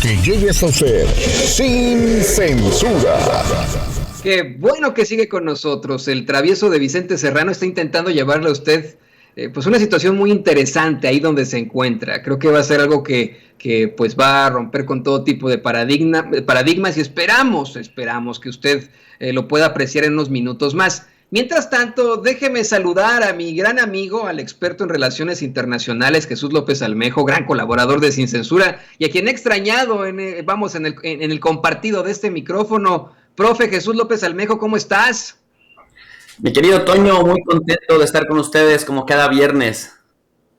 que llegues a usted sin censura. Qué bueno que sigue con nosotros. El travieso de Vicente Serrano está intentando llevarle a usted pues una situación muy interesante ahí donde se encuentra. Creo que va a ser algo que pues va a romper con todo tipo de paradigmas y esperamos que usted lo pueda apreciar en unos minutos más. Mientras tanto, déjeme saludar a mi gran amigo, al experto en relaciones internacionales, Jesús López Almejo, gran colaborador de Sin Censura, y a quien he extrañado en el compartido de este micrófono. Profe Jesús López Almejo, ¿cómo estás? Mi querido Toño, muy contento de estar con ustedes como cada viernes.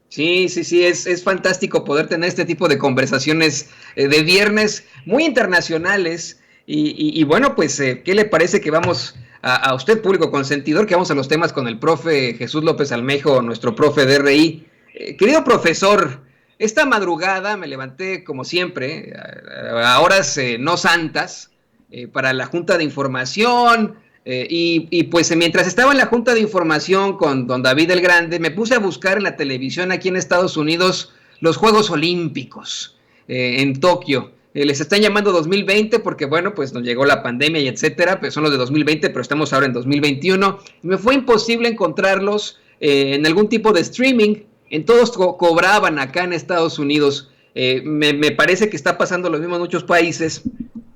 Sí, es fantástico poder tener este tipo de conversaciones de viernes muy internacionales y bueno, pues, ¿qué le parece que vamos a usted, público consentidor, que vamos a los temas con el profe Jesús López Almejo, nuestro profe de RI? Querido profesor, esta madrugada me levanté como siempre, a horas no santas, para la Junta de Información. Pues mientras estaba en la Junta de Información con don David el Grande, me puse a buscar en la televisión aquí en Estados Unidos los Juegos Olímpicos en Tokio. Les están llamando 2020 porque, bueno, pues nos llegó la pandemia y etcétera, pues son los de 2020, pero estamos ahora en 2021. Y me fue imposible encontrarlos en algún tipo de streaming. En todos cobraban acá en Estados Unidos. Me parece que está pasando lo mismo en muchos países.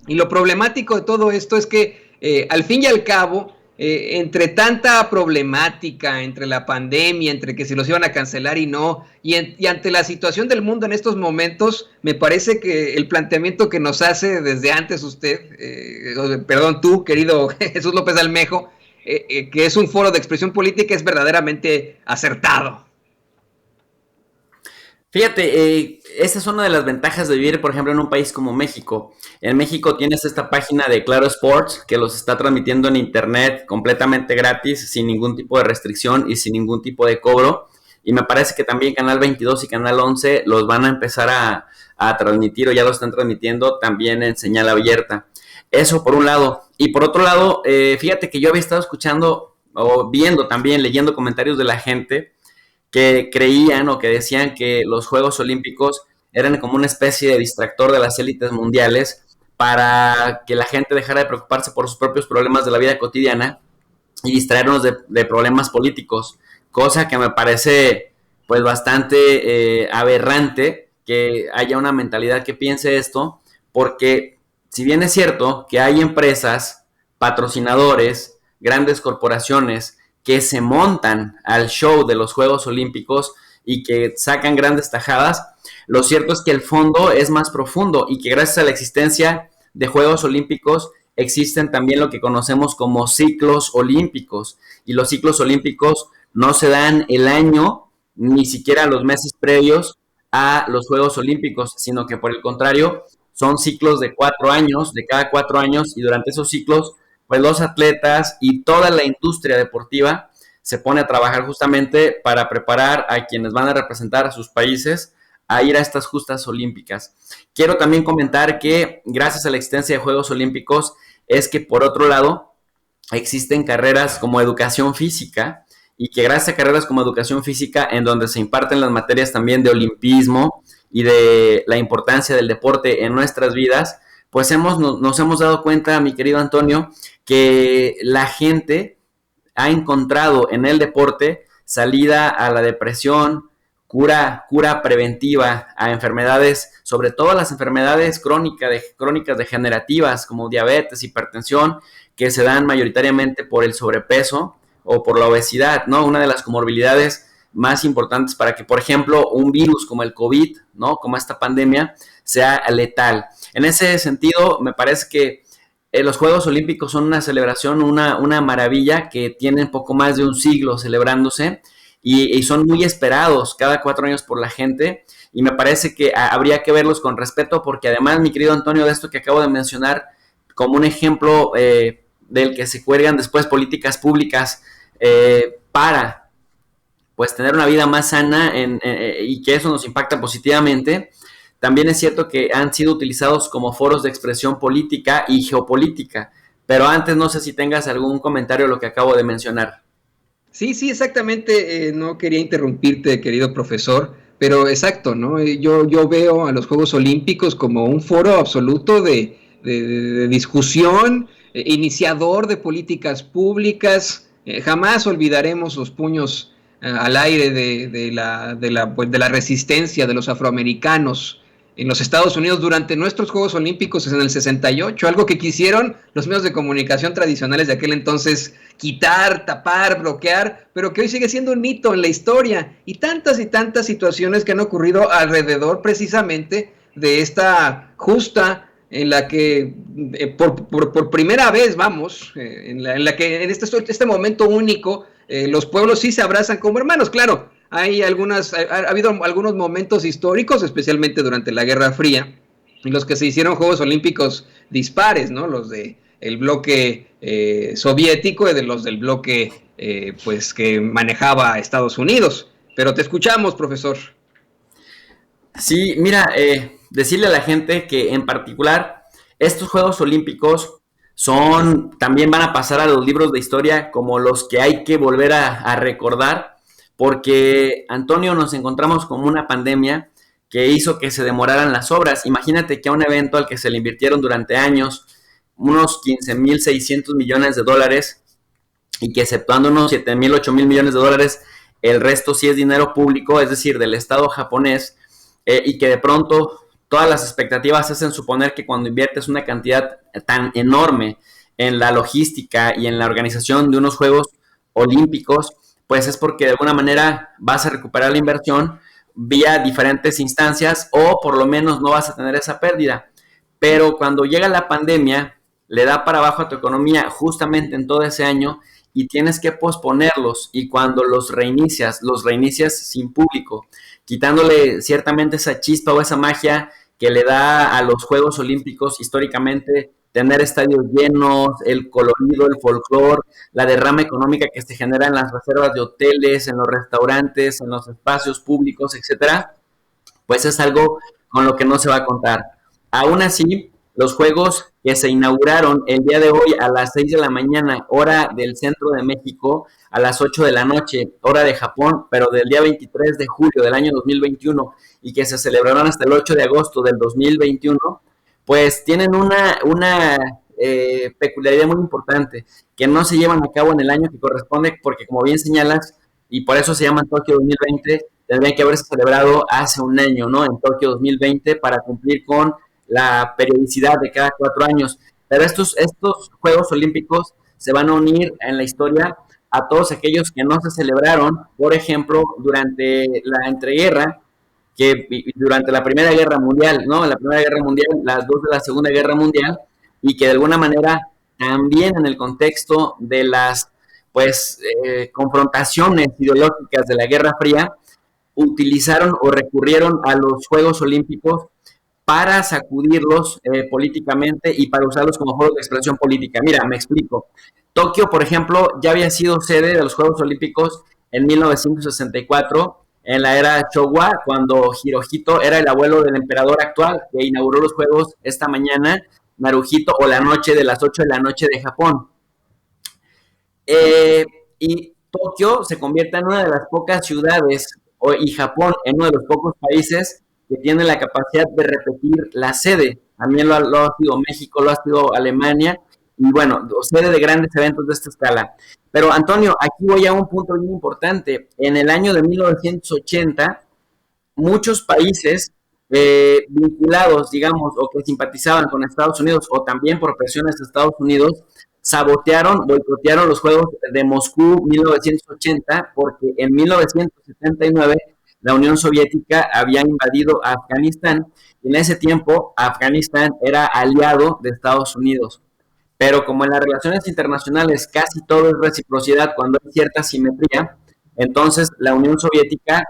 Y lo problemático de todo esto es que al fin y al cabo, entre tanta problemática, entre la pandemia, entre que se los iban a cancelar y no, y ante la situación del mundo en estos momentos, me parece que el planteamiento que nos hace desde antes usted, perdón, tú, querido Jesús López Almejo, que es un foro de expresión política, es verdaderamente acertado. Fíjate, esa es una de las ventajas de vivir, por ejemplo, en un país como México. En México tienes esta página de Claro Sports que los está transmitiendo en internet completamente gratis, sin ningún tipo de restricción y sin ningún tipo de cobro. Y me parece que también Canal 22 y Canal 11 los van a empezar a transmitir o ya lo están transmitiendo también en señal abierta. Eso por un lado. Y por otro lado, fíjate que yo había estado escuchando o viendo también, leyendo comentarios de la gente que creían o que decían que los Juegos Olímpicos eran como una especie de distractor de las élites mundiales para que la gente dejara de preocuparse por sus propios problemas de la vida cotidiana y distraernos de problemas políticos, cosa que me parece pues bastante aberrante que haya una mentalidad que piense esto, porque si bien es cierto que hay empresas, patrocinadores, grandes corporaciones que se montan al show de los Juegos Olímpicos y que sacan grandes tajadas, lo cierto es que el fondo es más profundo y que gracias a la existencia de Juegos Olímpicos existen también lo que conocemos como ciclos olímpicos, y los ciclos olímpicos no se dan el año ni siquiera los meses previos a los Juegos Olímpicos, sino que por el contrario son ciclos de 4 años, de cada 4 años, y durante esos ciclos pues los atletas y toda la industria deportiva se pone a trabajar justamente para preparar a quienes van a representar a sus países a ir a estas justas olímpicas. Quiero también comentar que gracias a la existencia de Juegos Olímpicos es que por otro lado existen carreras como educación física, y que gracias a carreras como educación física, en donde se imparten las materias también de olimpismo y de la importancia del deporte en nuestras vidas, pues nos hemos dado cuenta, mi querido Antonio, que la gente ha encontrado en el deporte salida a la depresión, cura preventiva a enfermedades, sobre todo las enfermedades crónicas degenerativas como diabetes, hipertensión, que se dan mayoritariamente por el sobrepeso o por la obesidad, ¿no? Una de las comorbilidades más importantes para que, por ejemplo, un virus como el COVID, ¿no? Como esta pandemia, sea letal. En ese sentido, me parece que los Juegos Olímpicos son una celebración, una maravilla que tiene poco más de un siglo celebrándose y son muy esperados cada 4 años por la gente, y me parece que habría que verlos con respeto, porque además, mi querido Antonio, de esto que acabo de mencionar, como un ejemplo del que se cuelgan después políticas públicas para pues tener una vida más sana y que eso nos impacta positivamente. También es cierto que han sido utilizados como foros de expresión política y geopolítica, pero antes no sé si tengas algún comentario a lo que acabo de mencionar. Sí, exactamente. No quería interrumpirte, querido profesor, pero exacto, ¿no? Yo veo a los Juegos Olímpicos como un foro absoluto de discusión, iniciador de políticas públicas. Jamás olvidaremos los puños al aire de la resistencia de los afroamericanos en los Estados Unidos durante nuestros Juegos Olímpicos en el 68, algo que quisieron los medios de comunicación tradicionales de aquel entonces quitar, tapar, bloquear, pero que hoy sigue siendo un hito en la historia, y tantas situaciones que han ocurrido alrededor precisamente de esta justa en la que por primera vez, vamos, en la que en este momento único, los pueblos sí se abrazan como hermanos. Claro, ha habido algunos momentos históricos, especialmente durante la Guerra Fría, en los que se hicieron Juegos Olímpicos dispares, ¿no? Los de el bloque soviético y de los del bloque pues que manejaba Estados Unidos. Pero te escuchamos, profesor. Sí, mira, decirle a la gente que en particular estos Juegos Olímpicos también van a pasar a los libros de historia como los que hay que volver a recordar, porque, Antonio, nos encontramos con una pandemia que hizo que se demoraran las obras. Imagínate que a un evento al que se le invirtieron durante años unos 15.600 millones de dólares, y que exceptuando unos 7.000, 8.000 millones de dólares, el resto sí es dinero público, es decir, del Estado japonés, y que de pronto todas las expectativas hacen suponer que cuando inviertes una cantidad tan enorme en la logística y en la organización de unos Juegos Olímpicos, pues es porque de alguna manera vas a recuperar la inversión vía diferentes instancias, o por lo menos no vas a tener esa pérdida. Pero cuando llega la pandemia, le da para abajo a tu economía justamente en todo ese año, y tienes que posponerlos, y cuando los reinicias sin público, quitándole ciertamente esa chispa o esa magia que le da a los Juegos Olímpicos históricamente tener estadios llenos, el colorido, el folclore, la derrama económica que se genera en las reservas de hoteles, en los restaurantes, en los espacios públicos, etcétera, pues es algo con lo que no se va a contar. Aún así, los Juegos que se inauguraron el día de hoy a las 6 de la mañana, hora del centro de México, a las 8 de la noche, hora de Japón, pero del día 23 de julio del año 2021, y que se celebraron hasta el 8 de agosto del 2021, pues tienen una peculiaridad muy importante, que no se llevan a cabo en el año que corresponde, porque como bien señalas, y por eso se llaman Tokio 2020, tendrían que haberse celebrado hace un año, ¿no? En Tokio 2020, para cumplir con la periodicidad de cada 4 años. Pero estos Juegos Olímpicos se van a unir en la historia a todos aquellos que no se celebraron, por ejemplo, durante la entreguerra, que durante la Primera Guerra Mundial, ¿no? La Primera Guerra Mundial, las dos de la Segunda Guerra Mundial, y que de alguna manera también en el contexto de las pues confrontaciones ideológicas de la Guerra Fría, utilizaron o recurrieron a los Juegos Olímpicos para sacudirlos políticamente, y para usarlos como juegos de expresión política. Mira, me explico. Tokio, por ejemplo, ya había sido sede de los Juegos Olímpicos en 1964, en la era Showa, cuando Hirohito era el abuelo del emperador actual, que inauguró los Juegos esta mañana, Naruhito, o la noche de las 8 de la noche de Japón. Y Tokio se convierte en una de las pocas ciudades, y Japón en uno de los pocos países que tiene la capacidad de repetir la sede. También lo ha sido México, lo ha sido Alemania, y bueno, sede de grandes eventos de esta escala. Pero Antonio, aquí voy a un punto muy importante. En el año de 1980, muchos países vinculados, digamos, o que simpatizaban con Estados Unidos, o también por presiones de Estados Unidos, boicotearon los Juegos de Moscú 1980, porque en 1979 la Unión Soviética había invadido Afganistán, y en ese tiempo Afganistán era aliado de Estados Unidos. Pero como en las relaciones internacionales casi todo es reciprocidad cuando hay cierta simetría, entonces la Unión Soviética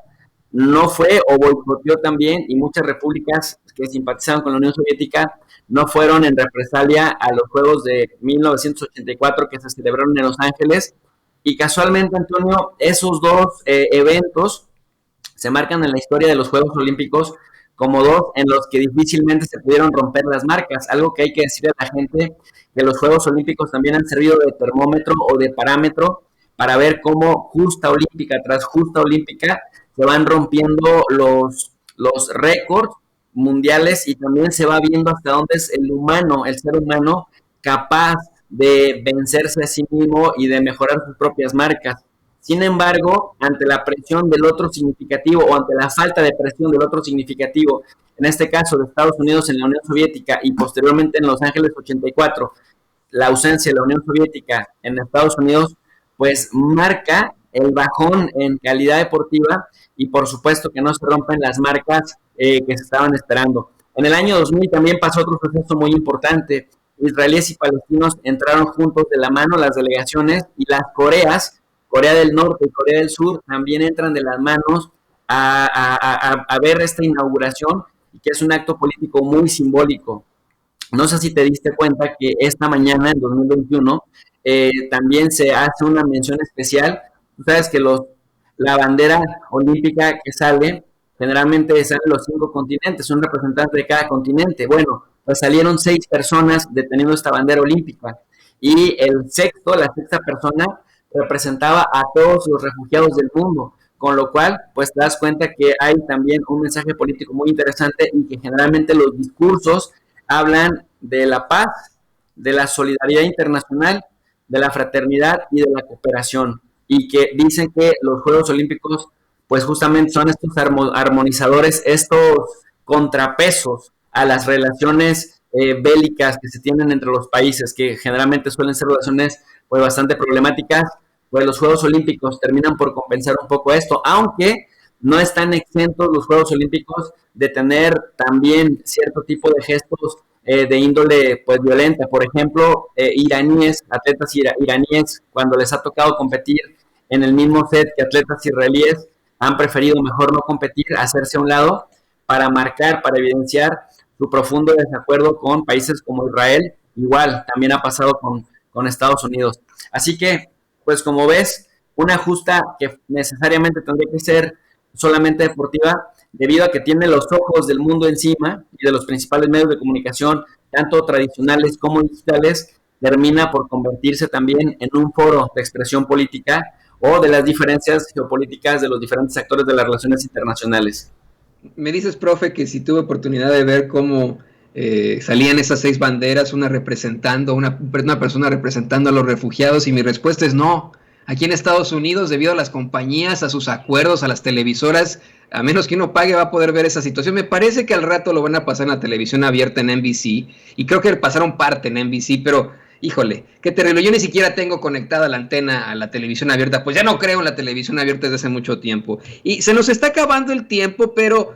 no fue, o boicoteó también, y muchas repúblicas que simpatizaban con la Unión Soviética no fueron en represalia a los Juegos de 1984 que se celebraron en Los Ángeles. Y casualmente, Antonio, esos dos eventos se marcan en la historia de los Juegos Olímpicos como dos en los que difícilmente se pudieron romper las marcas. Algo que hay que decirle a la gente, que los Juegos Olímpicos también han servido de termómetro o de parámetro para ver cómo justa olímpica tras justa olímpica se van rompiendo los récords mundiales y también se va viendo hasta dónde es el ser humano, capaz de vencerse a sí mismo y de mejorar sus propias marcas. Sin embargo, ante la presión del otro significativo o ante la falta de presión del otro significativo, en este caso de Estados Unidos en la Unión Soviética y posteriormente en Los Ángeles 84, la ausencia de la Unión Soviética en Estados Unidos, pues marca el bajón en calidad deportiva y por supuesto que no se rompen las marcas que se estaban esperando. En el año 2000 también pasó otro proceso muy importante. Israelíes y palestinos entraron juntos de la mano las delegaciones y las Coreas, Corea del Norte y Corea del Sur, también entran de las manos a ver esta inauguración, que es un acto político muy simbólico. No sé si te diste cuenta que esta mañana, en 2021, también se hace una mención especial. Tú sabes que la bandera olímpica que sale, generalmente salen los 5 continentes, un representante de cada continente. Bueno, pues salieron 6 personas deteniendo esta bandera olímpica. Y la sexta persona, representaba a todos los refugiados del mundo. Con lo cual, pues te das cuenta que hay también un mensaje político muy interesante y que generalmente los discursos hablan de la paz, de la solidaridad internacional, de la fraternidad y de la cooperación. Y que dicen que los Juegos Olímpicos, pues justamente son estos armonizadores, estos contrapesos a las relaciones bélicas que se tienen entre los países, que generalmente suelen ser relaciones pues bastante problemáticas. Pues los Juegos Olímpicos terminan por compensar un poco esto, aunque no están exentos los Juegos Olímpicos de tener también cierto tipo de gestos de índole pues violenta. Por ejemplo, atletas iraníes, cuando les ha tocado competir en el mismo set que atletas israelíes, han preferido mejor no competir, hacerse a un lado para marcar, para evidenciar su profundo desacuerdo con países como Israel. Igual, también ha pasado con Estados Unidos. Así que, pues como ves, una justa que necesariamente tendría que ser solamente deportiva, debido a que tiene los ojos del mundo encima y de los principales medios de comunicación, tanto tradicionales como digitales, termina por convertirse también en un foro de expresión política o de las diferencias geopolíticas de los diferentes actores de las relaciones internacionales. Me dices, profe, que si tuve oportunidad de ver cómo salían esas 6 banderas, una persona representando a los refugiados, y mi respuesta es no. Aquí en Estados Unidos, debido a las compañías, a sus acuerdos, a las televisoras, a menos que uno pague, va a poder ver esa situación. Me parece que al rato lo van a pasar en la televisión abierta en NBC, y creo que pasaron parte en NBC, pero híjole, qué terrible. Yo ni siquiera tengo conectada la antena a la televisión abierta, pues ya no creo en la televisión abierta desde hace mucho tiempo. Y se nos está acabando el tiempo, pero